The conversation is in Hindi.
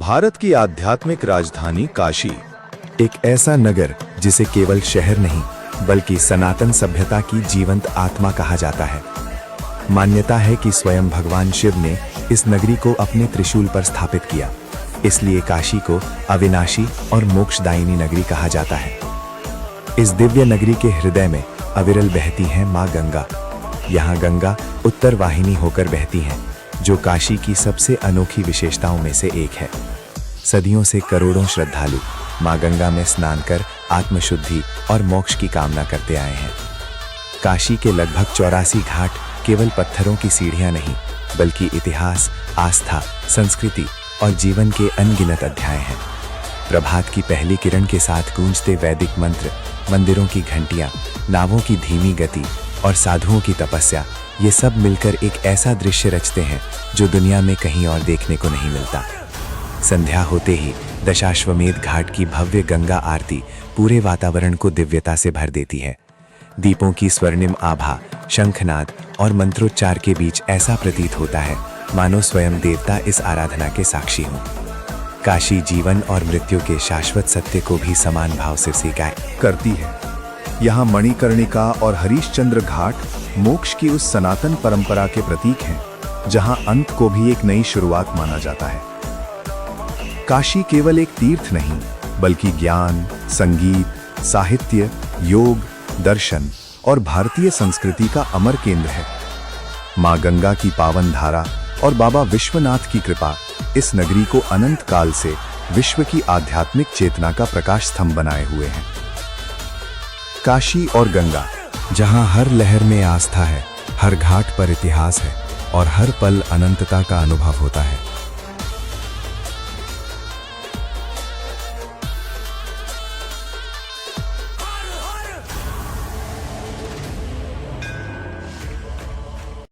भारत की आध्यात्मिक राजधानी काशी, एक ऐसा नगर जिसे केवल शहर नहीं बल्कि सनातन सभ्यता की जीवंत आत्मा कहा जाता है। मान्यता है कि स्वयं भगवान शिव ने इस नगरी को अपने त्रिशूल पर स्थापित किया, इसलिए काशी को अविनाशी और मोक्षदायिनी नगरी कहा जाता है। इस दिव्य नगरी के हृदय में अविरल बहती है माँ गंगा। यहाँ गंगा उत्तर वाहिनी होकर बहती हैं, जो काशी की सबसे अनोखी विशेषताओं में से एक है। सदियों से करोड़ों श्रद्धालु माँ गंगा में स्नान कर आत्मशुद्धि और मोक्ष की कामना करते आए हैं। काशी के लगभग 84 घाट केवल पत्थरों की सीढ़ियां नहीं, बल्कि इतिहास, आस्था, संस्कृति और जीवन के अनगिनत अध्याय हैं। प्रभात की पहली किरण के साथ गूंजते वैदिक मंत्र, मंदिरों की घंटियां, नावों की धीमी गति और साधुओं की तपस्या, ये सब मिलकर एक ऐसा दृश्य रचते हैं जो दुनिया में कहीं और देखने को नहीं मिलता। संध्या होते ही दशाश्वमेध घाट की भव्य गंगा आरती पूरे वातावरण को दिव्यता से भर देती है। दीपों की स्वर्णिम आभा, शंखनाद और मंत्रोच्चार के बीच ऐसा प्रतीत होता है मानो स्वयं देवता इस आराधना के साक्षी हों। काशी जीवन और मृत्यु के शाश्वत सत्य को भी समान भाव से स्वीकार करती है। यहाँ मणिकर्णिका और हरिश्चंद्र घाट मोक्ष की उस सनातन परंपरा के प्रतीक हैं, जहाँ अंत को भी एक नई शुरुआत माना जाता है। काशी केवल एक तीर्थ नहीं, बल्कि ज्ञान, संगीत, साहित्य, योग, दर्शन और भारतीय संस्कृति का अमर केंद्र है। माँ गंगा की पावन धारा और बाबा विश्वनाथ की कृपा इस नगरी को अनंत काल से विश्व की आध्यात्मिक चेतना का प्रकाश स्तंभ बनाए हुए हैं। काशी और गंगा, जहां हर लहर में आस्था है, हर घाट पर इतिहास है और हर पल अनंतता का अनुभव होता है।